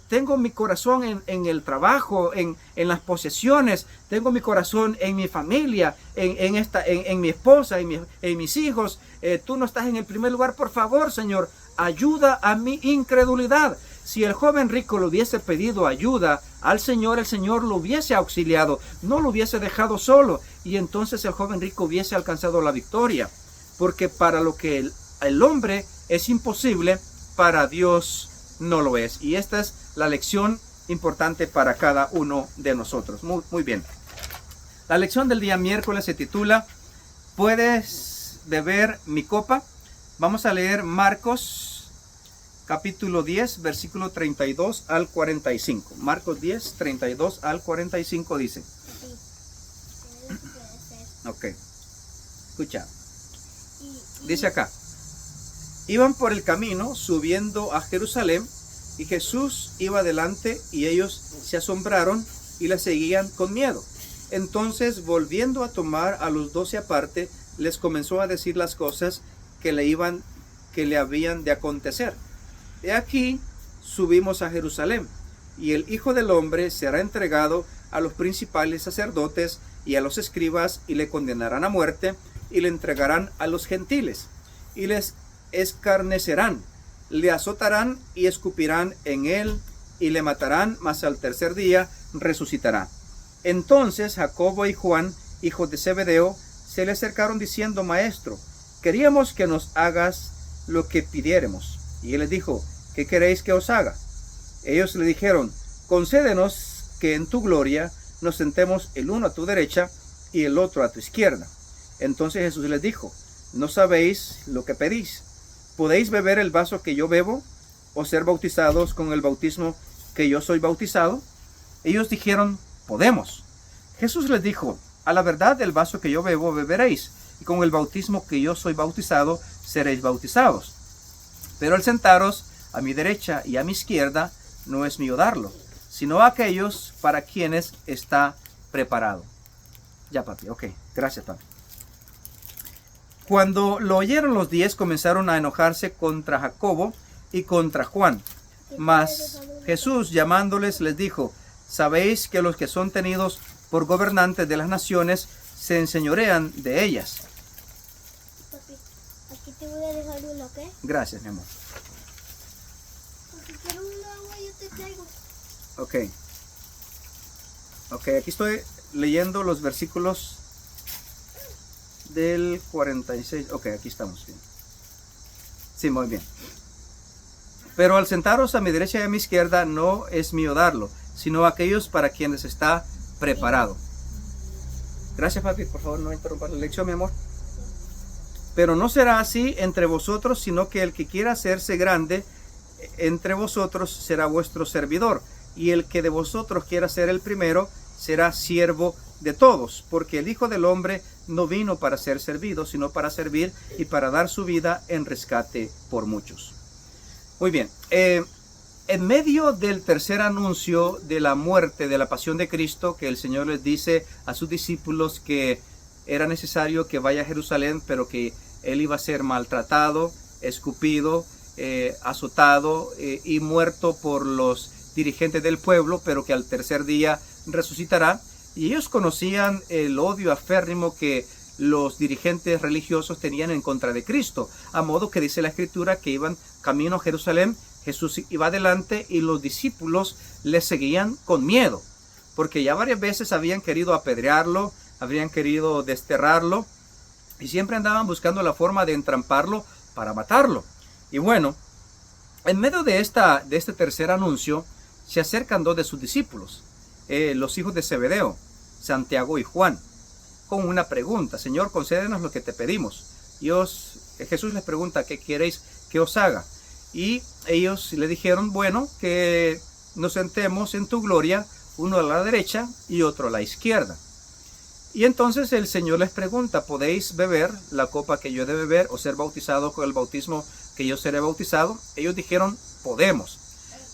tengo mi corazón en el trabajo, en las posesiones, tengo mi corazón en mi familia, en mi esposa, en mis hijos. Tú no estás en el primer lugar. Por favor, Señor, ayuda a mi incredulidad. Si el joven rico le hubiese pedido ayuda al Señor, el Señor lo hubiese auxiliado, no lo hubiese dejado solo, y entonces el joven rico hubiese alcanzado la victoria. Porque para lo que el hombre es imposible, para Dios no lo es. Y esta es la lección importante para cada uno de nosotros. Muy bien. La lección del día miércoles se titula ¿Puedes beber mi copa? Vamos a leer Marcos capítulo 10, versículo 32 al 45. Marcos 10, 32 al 45 dice. Ok. Escucha. Dice acá. Iban por el camino subiendo a Jerusalén, y Jesús iba delante, y ellos se asombraron y le seguían con miedo. Entonces, volviendo a tomar a los 12 aparte, les comenzó a decir las cosas que le habían de acontecer. He aquí, subimos a Jerusalén, y el Hijo del Hombre será entregado a los principales sacerdotes y a los escribas, y le condenarán a muerte, y le entregarán a los gentiles, y les escarnecerán, le azotarán y escupirán en él, y le matarán, mas al tercer día resucitará. Entonces Jacobo y Juan, hijos de Zebedeo, se le acercaron diciendo, Maestro, queríamos que nos hagas lo que pidiéremos. Y él les dijo, ¿qué queréis que os haga? Ellos le dijeron, concédenos que en tu gloria nos sentemos el uno a tu derecha y el otro a tu izquierda. Entonces Jesús les dijo, no sabéis lo que pedís. ¿Podéis beber el vaso que yo bebo, o ser bautizados con el bautismo que yo soy bautizado? Ellos dijeron, podemos. Jesús les dijo, a la verdad del vaso que yo bebo beberéis, y con el bautismo que yo soy bautizado seréis bautizados. Pero el sentaros a mi derecha y a mi izquierda no es mío darlo, sino a aquellos para quienes está preparado. Ya, papi, ok, gracias, papi. Cuando lo oyeron los 10, comenzaron a enojarse contra Jacobo y contra Juan. Mas Jesús, llamándoles, les dijo, sabéis que los que son tenidos por gobernantes de las naciones se enseñorean de ellas, tomar una, ¿qué? Gracias, mi amor. Si quieres un agua, yo te traigo. Ok. Ok, aquí estoy leyendo los versículos del 46. Ok, aquí estamos bien. Sí, muy bien. Pero al sentaros a mi derecha y a mi izquierda no es mío darlo, sino a aquellos para quienes está preparado. Gracias, papi. Por favor, no interrumpa la lección, mi amor. Pero no será así entre vosotros, sino que el que quiera hacerse grande entre vosotros será vuestro servidor. Y el que de vosotros quiera ser el primero será siervo de todos. Porque el Hijo del Hombre no vino para ser servido, sino para servir y para dar su vida en rescate por muchos. Muy bien. En medio del tercer anuncio de la muerte, de la pasión de Cristo, que el Señor les dice a sus discípulos que era necesario que vaya a Jerusalén, pero que Él iba a ser maltratado, escupido, azotado y muerto por los dirigentes del pueblo, pero que al tercer día resucitará. Y ellos conocían el odio aférrimo que los dirigentes religiosos tenían en contra de Cristo, a modo que dice la Escritura que iban camino a Jerusalén. Jesús iba adelante y los discípulos le seguían con miedo, porque ya varias veces habían querido apedrearlo, habrían querido desterrarlo y siempre andaban buscando la forma de entramparlo para matarlo. Y bueno, en medio de este tercer anuncio se acercan dos de sus discípulos, los hijos de Zebedeo, Santiago y Juan, con una pregunta: Señor, concédenos lo que te pedimos. Jesús les pregunta: ¿qué queréis que os haga? Y ellos le dijeron: bueno, que nos sentemos en tu gloria, uno a la derecha y otro a la izquierda. Y entonces el Señor les pregunta: ¿podéis beber la copa que yo he de beber o ser bautizado con el bautismo que yo seré bautizado? Ellos dijeron: podemos.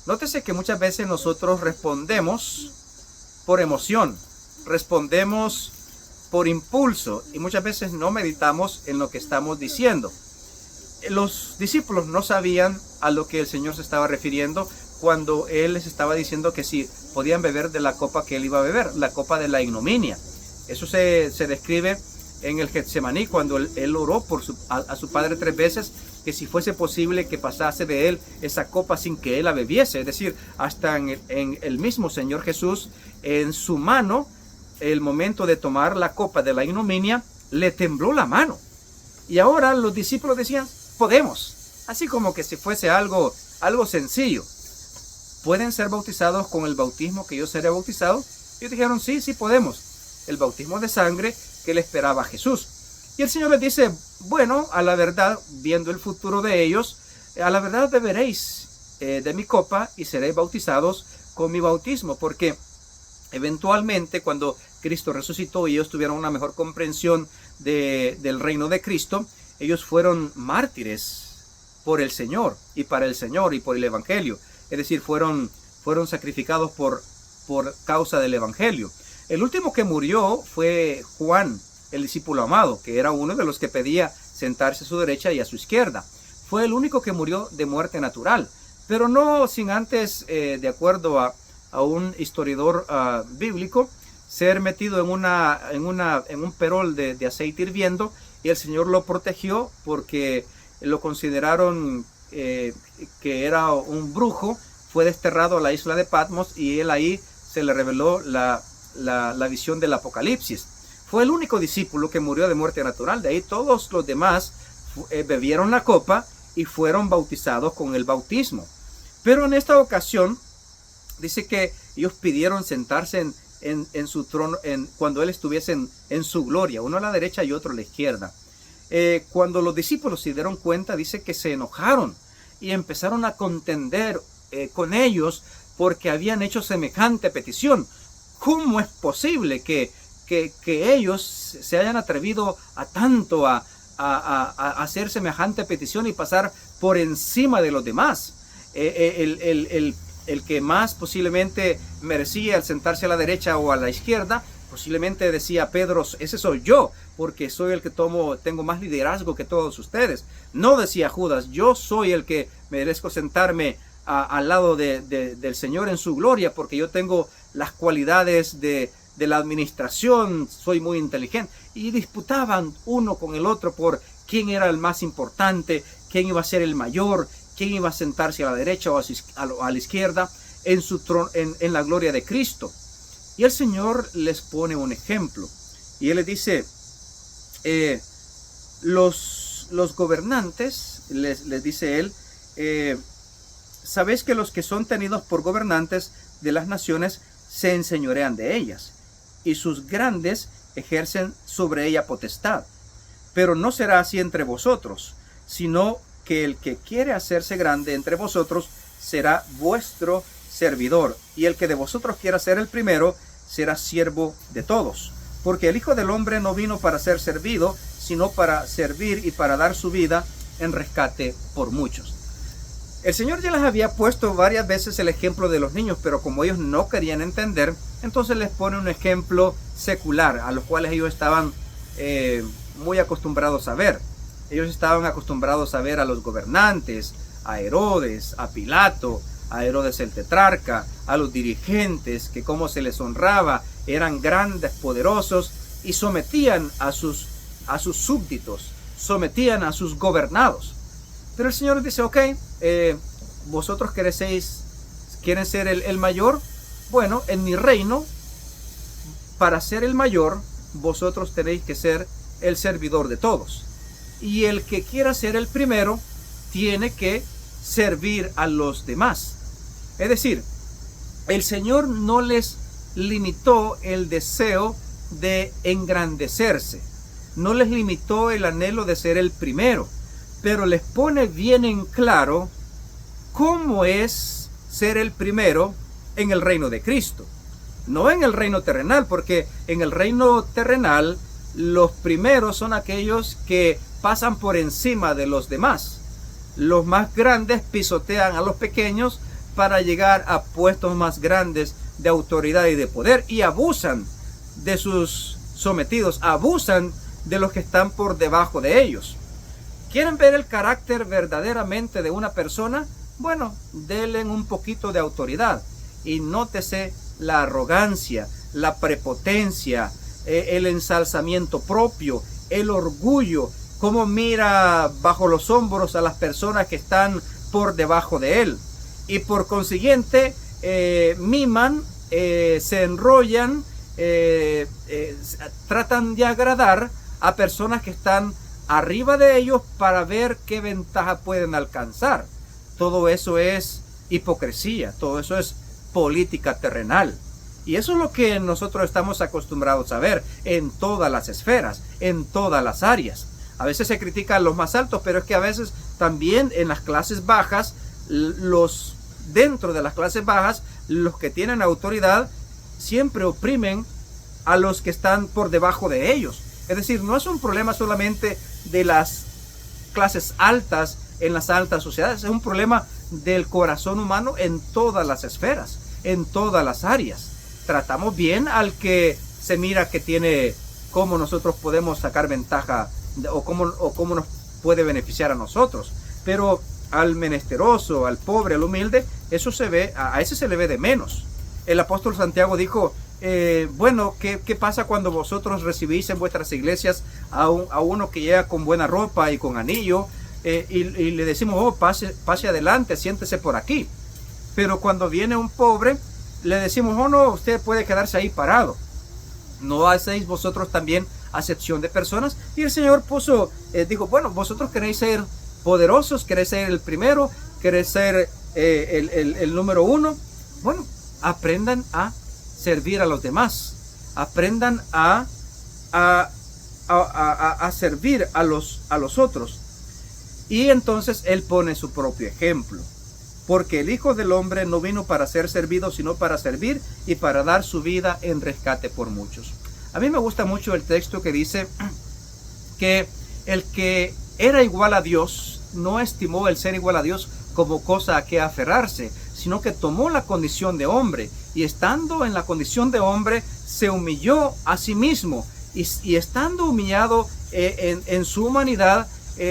Nótese que muchas veces nosotros respondemos por emoción, respondemos por impulso y muchas veces no meditamos en lo que estamos diciendo. Los discípulos no sabían a lo que el Señor se estaba refiriendo cuando Él les estaba diciendo que si podían beber de la copa que Él iba a beber, la copa de la ignominia. Eso se describe en el Getsemaní, cuando él oró a su Padre 3 veces, que si fuese posible que pasase de Él esa copa sin que Él la bebiese. Es decir, hasta en el mismo Señor Jesús, en su mano, el momento de tomar la copa de la ignominia, le tembló la mano. Y ahora los discípulos decían: podemos, así como que si fuese algo sencillo. ¿Pueden ser bautizados con el bautismo que yo seré bautizado? Y dijeron: sí, podemos. El bautismo de sangre que le esperaba a Jesús. Y el Señor les dice: bueno, a la verdad, viendo el futuro de ellos, a la verdad beberéis de mi copa y seréis bautizados con mi bautismo, porque eventualmente cuando Cristo resucitó y ellos tuvieron una mejor comprensión del reino de Cristo, ellos fueron mártires por el Señor y para el Señor y por el Evangelio. Es decir, fueron sacrificados por causa del Evangelio. El último que murió fue Juan, el discípulo amado, que era uno de los que pedía sentarse a su derecha y a su izquierda. Fue el único que murió de muerte natural, pero no sin antes, de acuerdo a un historiador bíblico, ser metido en un perol de aceite hirviendo, y el Señor lo protegió porque lo consideraron que era un brujo. Fue desterrado a la isla de Patmos y él ahí se le reveló la visión del Apocalipsis. Fue el único discípulo que murió de muerte natural. De ahí todos los demás bebieron la copa y fueron bautizados con el bautismo. Pero en esta ocasión dice que ellos pidieron sentarse en su trono cuando Él estuviese en su gloria, uno a la derecha y otro a la izquierda. Cuando los discípulos se dieron cuenta, dice que se enojaron y empezaron a contender con ellos porque habían hecho semejante petición. ¿Cómo es posible que ellos se hayan atrevido a tanto a hacer semejante petición y pasar por encima de los demás? El que más posiblemente merecía el sentarse a la derecha o a la izquierda, posiblemente decía Pedro: ese soy yo, porque soy el que tengo más liderazgo que todos ustedes. No decía Judas: yo soy el que merezco sentarme al lado del Señor en su gloria, porque yo tengo las cualidades de la administración, soy muy inteligente. Y disputaban uno con el otro por quién era el más importante, quién iba a ser el mayor, quién iba a sentarse a la derecha o a la izquierda en su trono, en la gloria de Cristo. Y el Señor les pone un ejemplo. Y Él les dice, los gobernantes, les dice Él, sabéis que los que son tenidos por gobernantes de las naciones se enseñorean de ellas, y sus grandes ejercen sobre ella potestad. Pero no será así entre vosotros, sino que el que quiere hacerse grande entre vosotros será vuestro servidor, y el que de vosotros quiera ser el primero será siervo de todos. Porque el Hijo del Hombre no vino para ser servido, sino para servir y para dar su vida en rescate por muchos. El Señor ya les había puesto varias veces el ejemplo de los niños, pero como ellos no querían entender, entonces les pone un ejemplo secular, a los cuales ellos estaban muy acostumbrados a ver. Ellos estaban acostumbrados a ver a los gobernantes, a Herodes, a Pilato, a Herodes el tetrarca, a los dirigentes, que como se les honraba, eran grandes, poderosos, y sometían a sus súbditos, sometían a sus gobernados. Pero el Señor dice, ok, vosotros quieren ser el mayor. Bueno, en mi reino, para ser el mayor, vosotros tenéis que ser el servidor de todos. Y el que quiera ser el primero, tiene que servir a los demás. Es decir, el Señor no les limitó el deseo de engrandecerse, no les limitó el anhelo de ser el primero, pero les pone bien en claro cómo es ser el primero en el reino de Cristo. No en el reino terrenal, porque en el reino terrenal los primeros son aquellos que pasan por encima de los demás. Los más grandes pisotean a los pequeños para llegar a puestos más grandes de autoridad y de poder, y abusan de sus sometidos, abusan de los que están por debajo de ellos. ¿Quieren ver el carácter verdaderamente de una persona? Bueno, denle un poquito de autoridad y nótese la arrogancia, la prepotencia, el ensalzamiento propio, el orgullo, cómo mira bajo los hombros a las personas que están por debajo de él. Y por consiguiente miman, se enrollan, tratan de agradar a personas que están arriba de ellos para ver qué ventaja pueden alcanzar. Todo eso es hipocresía, todo eso es política terrenal. Y eso es lo que nosotros estamos acostumbrados a ver en todas las esferas, en todas las áreas. A veces se critica a los más altos, pero es que a veces también en las clases bajas, dentro de las clases bajas, los que tienen autoridad siempre oprimen a los que están por debajo de ellos. Es decir, no es un problema solamente de las clases altas en las altas sociedades, es un problema del corazón humano en todas las esferas, en todas las áreas. Tratamos bien al que se mira que tiene, cómo nosotros podemos sacar ventaja o cómo nos puede beneficiar a nosotros, pero al menesteroso, al pobre, al humilde, eso se ve, a ese se le ve de menos. El apóstol Santiago dijo, bueno, ¿qué pasa cuando vosotros recibís en vuestras iglesias a uno que llega con buena ropa y con anillo, y le decimos, oh, pase adelante, siéntese por aquí? Pero cuando viene un pobre, le decimos, oh no, usted puede quedarse ahí parado. ¿No hacéis vosotros también acepción de personas? Y el Señor dijo, bueno, vosotros queréis ser poderosos, queréis ser el primero, queréis ser el número uno. Bueno, aprendan a servir a los demás, aprendan a servir a los otros. Y entonces Él pone su propio ejemplo. Porque el Hijo del Hombre no vino para ser servido, sino para servir y para dar su vida en rescate por muchos. A mí me gusta mucho el texto que dice que el que era igual a Dios no estimó el ser igual a Dios como cosa a que aferrarse, sino que tomó la condición de hombre, y estando en la condición de hombre se humilló a sí mismo, y estando humillado en su humanidad,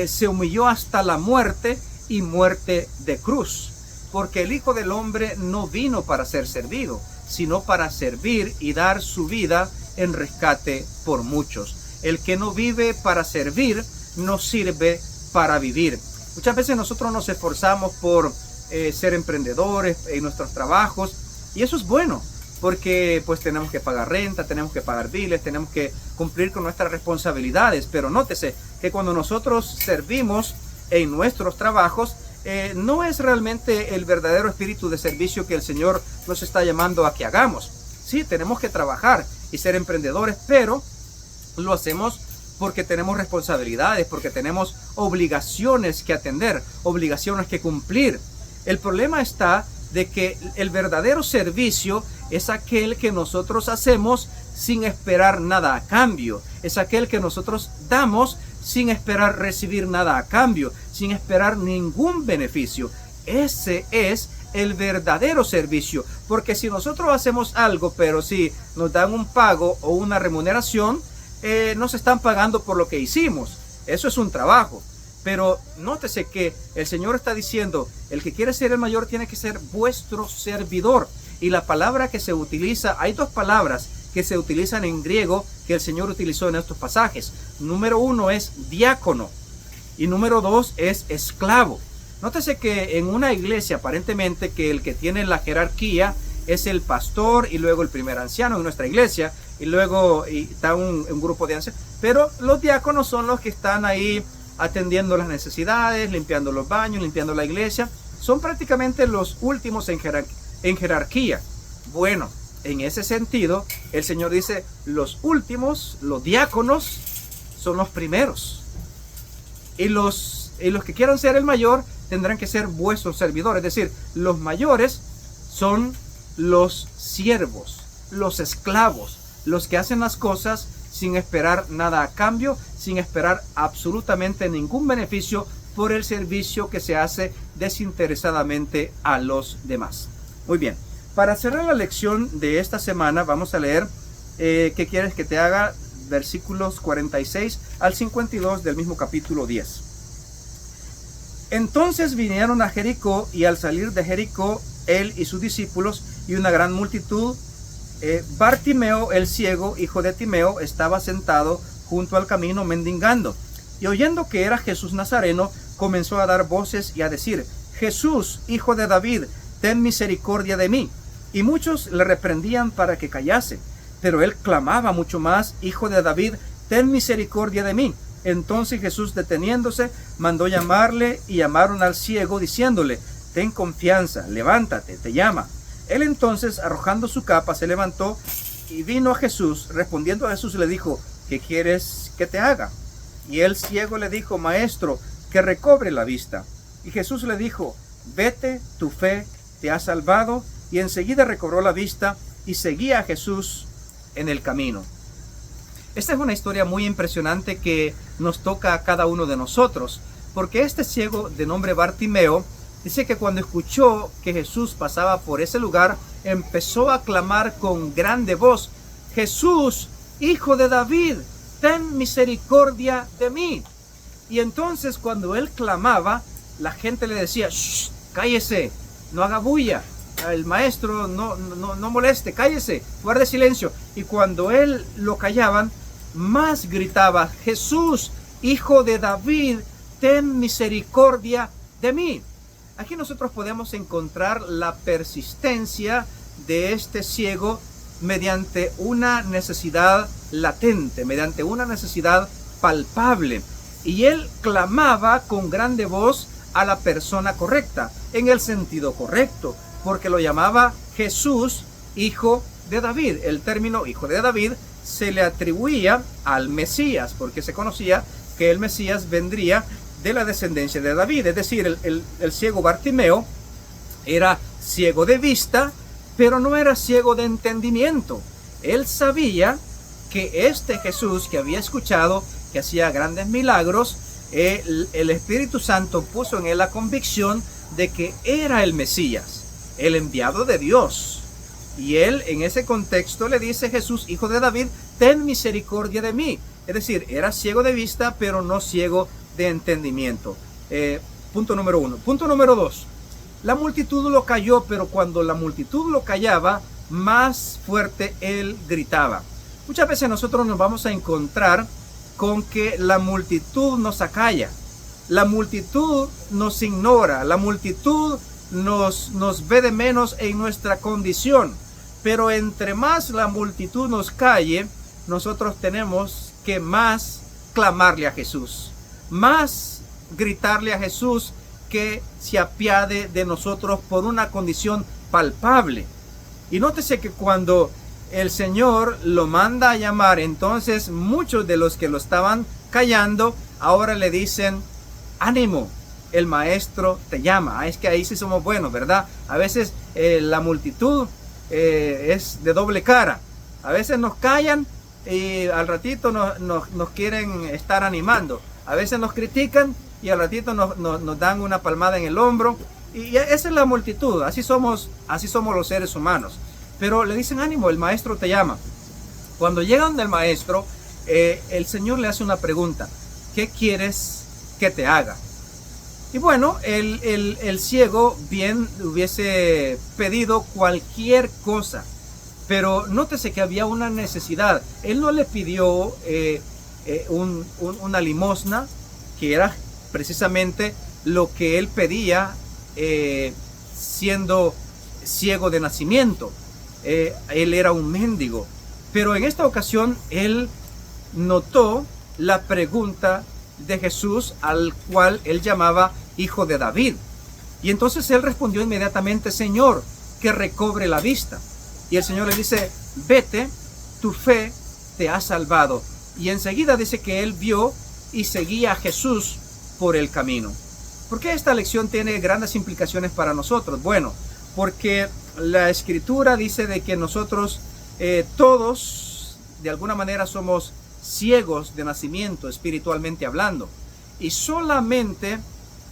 se humilló hasta la muerte, y muerte de cruz. Porque el Hijo del Hombre no vino para ser servido, sino para servir y dar su vida en rescate por muchos. El que no vive para servir, no sirve para vivir. Muchas veces nosotros nos esforzamos por ser emprendedores en nuestros trabajos, y eso es bueno, porque pues tenemos que pagar renta, tenemos que pagar biles, tenemos que cumplir con nuestras responsabilidades. Pero nótese que cuando nosotros servimos en nuestros trabajos, no es realmente el verdadero espíritu de servicio que el Señor nos está llamando a que hagamos. Sí, tenemos que trabajar y ser emprendedores, pero lo hacemos porque tenemos responsabilidades, porque tenemos obligaciones que atender, obligaciones que cumplir. El problema está de que el verdadero servicio es aquel que nosotros hacemos sin esperar nada a cambio. Es aquel que nosotros damos sin esperar recibir nada a cambio, sin esperar ningún beneficio. Ese es el verdadero servicio, porque si nosotros hacemos algo, pero si nos dan un pago o una remuneración, nos están pagando por lo que hicimos. Eso es un trabajo. Pero nótese que el Señor está diciendo, el que quiere ser el mayor tiene que ser vuestro servidor. Y la palabra que se utiliza, hay dos palabras que se utilizan en griego que el Señor utilizó en estos pasajes. Número uno es diácono y número dos es esclavo. Nótese que en una iglesia aparentemente que el que tiene la jerarquía es el pastor y luego el primer anciano en nuestra iglesia y luego está un grupo de ancianos. Pero los diáconos son los que están ahí atendiendo las necesidades, limpiando los baños, limpiando la iglesia. Son prácticamente los últimos en jerarquía. Bueno, en ese sentido, el Señor dice, los últimos, los diáconos, son los primeros. Y los que quieran ser el mayor, tendrán que ser vuestros servidores. Es decir, los mayores son los siervos, los esclavos, los que hacen las cosas sin esperar nada a cambio, sin esperar absolutamente ningún beneficio por el servicio que se hace desinteresadamente a los demás. Muy bien, para cerrar la lección de esta semana vamos a leer ¿qué quieres que te haga? Versículos 46 al 52 del mismo capítulo 10. Entonces vinieron a Jericó, y al salir de Jericó, él y sus discípulos y una gran multitud, Bartimeo el ciego, hijo de Timeo, estaba sentado junto al camino mendigando, y oyendo que era Jesús Nazareno, comenzó a dar voces y a decir, Jesús, hijo de David, ten misericordia de mí. Y muchos le reprendían para que callase, pero él clamaba mucho más, Hijo de David, ten misericordia de mí. Entonces Jesús, deteniéndose, mandó llamarle, y llamaron al ciego, diciéndole, ten confianza, levántate, te llama. Él entonces, arrojando su capa, se levantó y vino a Jesús. Respondiendo a Jesús, le dijo, ¿qué quieres que te haga? Y el ciego le dijo, Maestro, que recobre la vista. Y Jesús le dijo, vete, tu fe te ha salvado. Y enseguida recobró la vista y seguía a Jesús en el camino. Esta es una historia muy impresionante que nos toca a cada uno de nosotros, porque este ciego de nombre Bartimeo dice que cuando escuchó que Jesús pasaba por ese lugar, empezó a clamar con grande voz, Jesús, hijo de David, ten misericordia de mí. Y entonces cuando él clamaba, la gente le decía, shh, cállese, no haga bulla, el maestro no moleste, cállese, guarde silencio. Y cuando él lo callaban, más gritaba, Jesús, hijo de David, ten misericordia de mí. Aquí nosotros podemos encontrar la persistencia de este ciego mediante una necesidad latente, mediante una necesidad palpable. Y él clamaba con grande voz a la persona correcta, en el sentido correcto, porque lo llamaba Jesús, hijo de David. El término hijo de David se le atribuía al Mesías, porque se conocía que el Mesías vendría de la descendencia de David. Es decir, el ciego Bartimeo era ciego de vista, pero no era ciego de entendimiento. Él sabía que este Jesús que había escuchado, que hacía grandes milagros, el Espíritu Santo puso en él la convicción de que era el Mesías, el enviado de Dios. Y él en ese contexto le dice, Jesús, hijo de David, ten misericordia de mí. Es decir, era ciego de vista, pero no ciego de entendimiento. Punto número uno. Punto número dos. La multitud lo calló, pero cuando la multitud lo callaba, más fuerte él gritaba. Muchas veces nosotros nos vamos a encontrar con que la multitud nos acalla. La multitud nos ignora, la multitud nos ve de menos en nuestra condición. Pero entre más la multitud nos calle, nosotros tenemos que más clamarle a Jesús, más gritarle a Jesús que se apiade de nosotros por una condición palpable. Y nótese que cuando el Señor lo manda a llamar, entonces muchos de los que lo estaban callando ahora le dicen: ánimo, el maestro te llama. Es que ahí sí somos buenos, ¿verdad? A veces la multitud es de doble cara. A veces nos callan y al ratito nos quieren estar animando. A veces nos critican y al ratito nos dan una palmada en el hombro. Y esa es la multitud. Así somos los seres humanos. Pero le dicen: ánimo, el maestro te llama. Cuando llegan del maestro, el Señor le hace una pregunta: ¿qué quieres que te haga? Y bueno, el ciego bien hubiese pedido cualquier cosa, pero nótese que había una necesidad. Él no le pidió una limosna, que era precisamente lo que él pedía siendo ciego de nacimiento. Él era un mendigo, pero en esta ocasión él notó la pregunta de Jesús, al cual él llamaba Hijo de David. Y entonces él respondió inmediatamente: Señor, que recobre la vista. Y el Señor le dice: vete, tu fe te ha salvado. Y enseguida dice que él vio y seguía a Jesús por el camino. ¿Por qué esta lección tiene grandes implicaciones para nosotros? Bueno, porque la Escritura dice de que nosotros todos de alguna manera somos ciegos de nacimiento, espiritualmente hablando, y solamente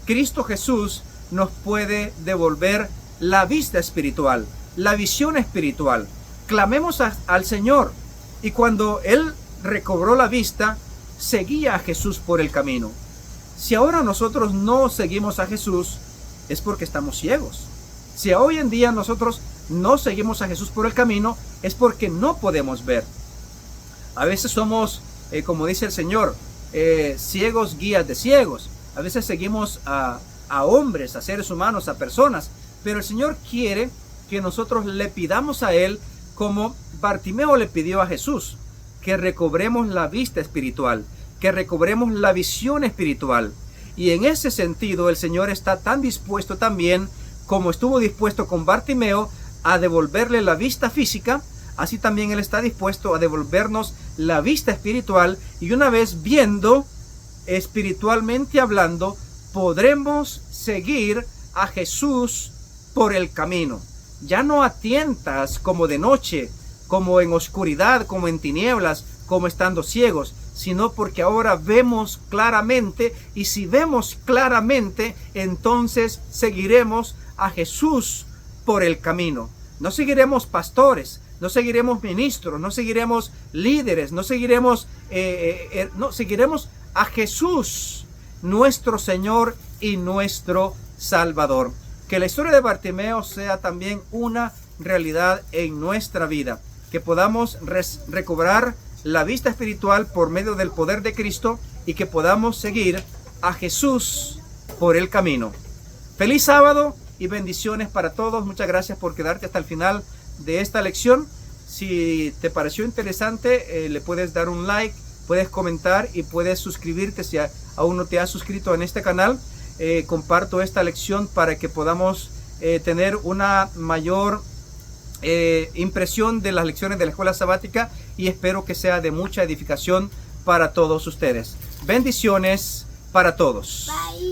Cristo Jesús nos puede devolver la vista espiritual, la visión espiritual. Clamemos al Señor. Y cuando él recobró la vista, seguía a Jesús por el camino. Si ahora nosotros no seguimos a Jesús, es porque estamos ciegos. Si hoy en día nosotros no seguimos a Jesús por el camino, es porque no podemos ver. A veces somos, como dice el Señor, ciegos guías de ciegos. A veces seguimos a hombres, a seres humanos, a personas. Pero el Señor quiere que nosotros le pidamos a Él, como Bartimeo le pidió a Jesús, que recobremos la vista espiritual, que recobremos la visión espiritual. Y en ese sentido el Señor está tan dispuesto también, como estuvo dispuesto con Bartimeo, a devolverle la vista física. Así también Él está dispuesto a devolvernos la vista espiritual, y una vez viendo, espiritualmente hablando, podremos seguir a Jesús por el camino. Ya no a tientas, como de noche, como en oscuridad, como en tinieblas, como estando ciegos, sino porque ahora vemos claramente, y si vemos claramente, entonces seguiremos a Jesús por el camino. No seguiremos pastores, no seguiremos ministros, no seguiremos líderes, no seguiremos, no, seguiremos a Jesús, nuestro Señor y nuestro Salvador. Que la historia de Bartimeo sea también una realidad en nuestra vida, que podamos recobrar la vista espiritual por medio del poder de Cristo, y que podamos seguir a Jesús por el camino. Feliz sábado y bendiciones para todos. Muchas gracias por quedarte hasta el final de esta lección. Si te pareció interesante, le puedes dar un like, puedes comentar y puedes suscribirte si aún no te has suscrito en este canal. Comparto esta lección para que podamos tener una mayor impresión de las lecciones de la escuela sabática, y espero que sea de mucha edificación para todos ustedes. Bendiciones para todos. Bye.